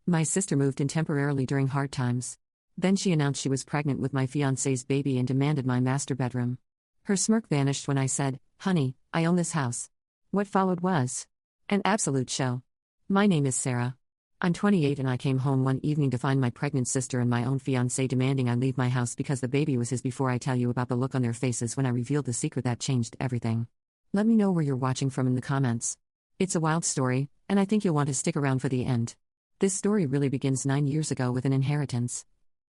My sister moved in temporarily during hard times. Then she announced she was pregnant with my fiancé's baby and demanded my master bedroom. Her smirk vanished when I said, "Honey, I own this house." What followed was an absolute show. My name is Sarah. I'm 28 and I came home one evening to find my pregnant sister and my own fiancé demanding I leave my house because the baby was his. Before I tell you about the look on their faces when I revealed the secret that changed everything. Let me know where you're watching from in the comments. It's a wild story, and I think you'll want to stick around for the end. This story really begins 9 years ago with an inheritance.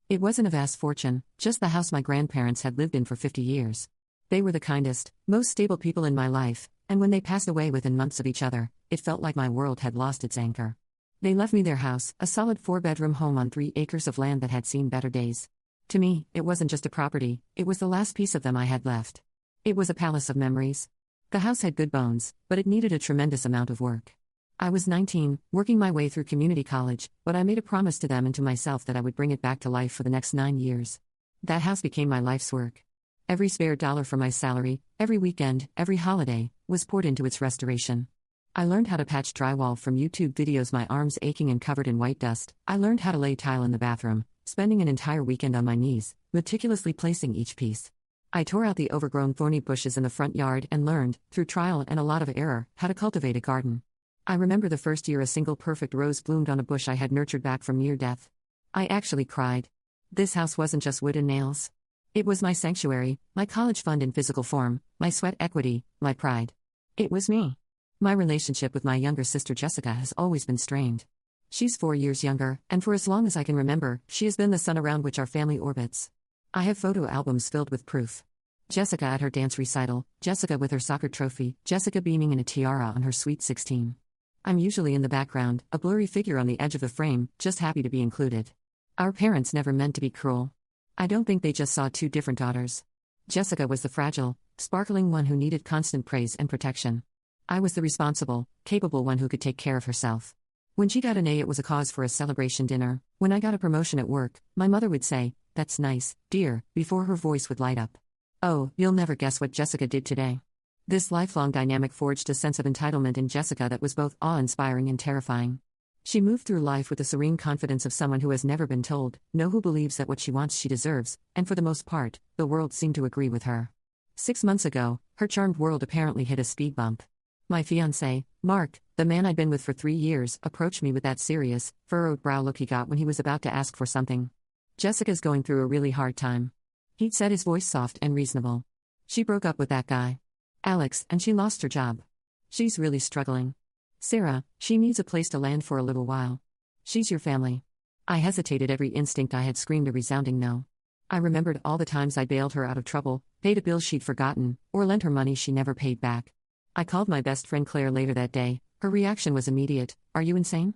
It wasn't a vast fortune, just the house my grandparents had lived in for 50 years. They were the kindest, most stable people in my life, and when they passed away within months of each other, it felt like my world had lost its anchor. They left me their house, a solid 4-bedroom home on 3 acres of land that had seen better days. To me, it wasn't just a property, it was the last piece of them I had left. It was a palace of memories. The house had good bones, but it needed a tremendous amount of work. I was 19, working my way through community college, but I made a promise to them and to myself that I would bring it back to life for the next 9 years. That house became my life's work. Every spare dollar from my salary, every weekend, every holiday, was poured into its restoration. I learned how to patch drywall from YouTube videos, my arms aching and covered in white dust. I learned how to lay tile in the bathroom, spending an entire weekend on my knees, meticulously placing each piece. I tore out the overgrown thorny bushes in the front yard and learned, through trial and a lot of error, how to cultivate a garden. I remember the first year a single perfect rose bloomed on a bush I had nurtured back from near death. I actually cried. This house wasn't just wood and nails. It was my sanctuary, my college fund in physical form, my sweat equity, my pride. It was me. My relationship with my younger sister Jessica has always been strained. She's 4 years younger, and for as long as I can remember, she has been the sun around which our family orbits. I have photo albums filled with proof. Jessica at her dance recital, Jessica with her soccer trophy, Jessica beaming in a tiara on her sweet 16. I'm usually in the background, a blurry figure on the edge of the frame, just happy to be included. Our parents never meant to be cruel. I don't think they just saw 2 different daughters. Jessica was the fragile, sparkling one who needed constant praise and protection. I was the responsible, capable one who could take care of herself. When she got an A, it was a cause for a celebration dinner. When I got a promotion at work, my mother would say, "That's nice, dear," before her voice would light up. Oh, you'll never guess what Jessica did today. This lifelong dynamic forged a sense of entitlement in Jessica that was both awe-inspiring and terrifying. She moved through life with the serene confidence of someone who has never been told, no, who believes that what she wants she deserves, and for the most part, the world seemed to agree with her. 6 months ago, her charmed world apparently hit a speed bump. My fiancé, Mark, the man I'd been with for 3 years, approached me with that serious, furrowed brow look he got when he was about to ask for something. "Jessica's going through a really hard time." He'd said, his voice soft and reasonable. "She broke up with that guy, Alex, and she lost her job. She's really struggling. Sarah, she needs a place to land for a little while. She's your family." I hesitated. Every instinct I had screamed a resounding no. I remembered all the times I bailed her out of trouble, paid a bill she'd forgotten, or lent her money she never paid back. I called my best friend Claire later that day. Her reaction was immediate. "Are you insane?"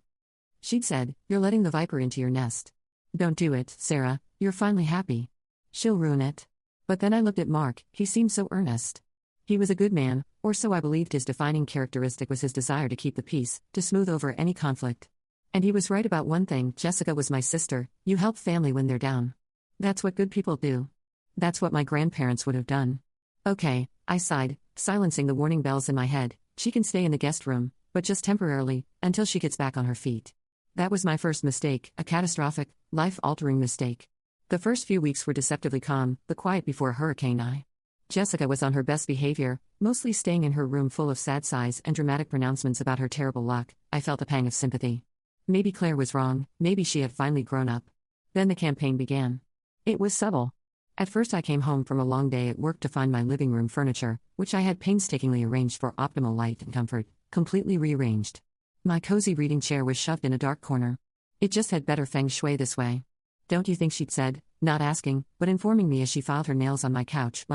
She'd said, "You're letting the viper into your nest. Don't do it, Sarah, you're finally happy. She'll ruin it." But then I looked at Mark, he seemed so earnest. He was a good man, or so I believed. His defining characteristic was his desire to keep the peace, to smooth over any conflict. And he was right about one thing: Jessica was my sister. You help family when they're down. That's what good people do. That's what my grandparents would have done. "Okay," I sighed, silencing the warning bells in my head. "She can stay in the guest room, but just temporarily, until she gets back on her feet." That was my first mistake, a catastrophic, life-altering mistake. The first few weeks were deceptively calm, the quiet before Hurricane I. Jessica was on her best behavior, mostly staying in her room full of sad sighs and dramatic pronouncements about her terrible luck. I felt a pang of sympathy. Maybe Claire was wrong, maybe she had finally grown up. Then the campaign began. It was subtle. At first I came home from a long day at work to find my living room furniture, which I had painstakingly arranged for optimal light and comfort, completely rearranged. My cozy reading chair was shoved in a dark corner. It just had better feng shui this way. "Don't you think," she'd said, not asking, but informing me as she filed her nails on my couch.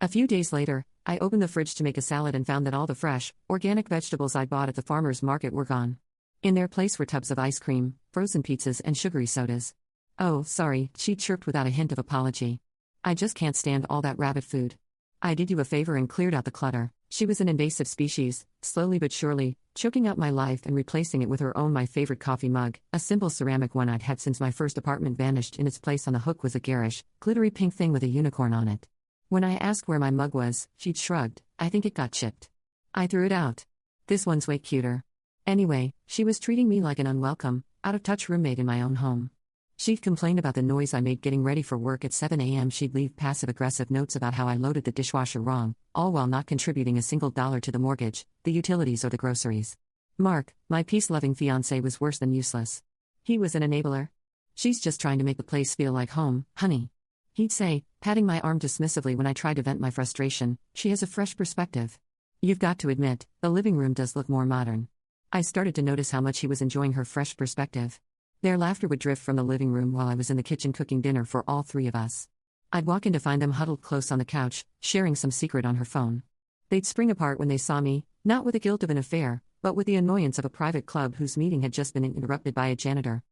A few days later, I opened the fridge to make a salad and found that all the fresh, organic vegetables I'd bought at the farmer's market were gone. In their place were tubs of ice cream, frozen pizzas, and sugary sodas. "Oh, sorry," she chirped without a hint of apology. "I just can't stand all that rabbit food. I did you a favor and cleared out the clutter." She was an invasive species, slowly but surely, choking out my life and replacing it with her own. My favorite coffee mug, a simple ceramic one I'd had since my first apartment, vanished. In its place on the hook was a garish, glittery pink thing with a unicorn on it. When I asked where my mug was, she'd shrugged. "I think it got chipped. I threw it out. This one's way cuter." Anyway, she was treating me like an unwelcome, out-of-touch roommate in my own home. She'd complain about the noise I made getting ready for work at 7 a.m. She'd leave passive-aggressive notes about how I loaded the dishwasher wrong, all while not contributing a single dollar to the mortgage, the utilities or the groceries. Mark, my peace-loving fiancé, was worse than useless. He was an enabler. "She's just trying to make the place feel like home, honey," he'd say, patting my arm dismissively when I tried to vent my frustration. "She has a fresh perspective. You've got to admit, the living room does look more modern." I started to notice how much he was enjoying her fresh perspective. Their laughter would drift from the living room while I was in the kitchen cooking dinner for all three of us. I'd walk in to find them huddled close on the couch, sharing some secret on her phone. They'd spring apart when they saw me, not with the guilt of an affair, but with the annoyance of a private club whose meeting had just been interrupted by a janitor.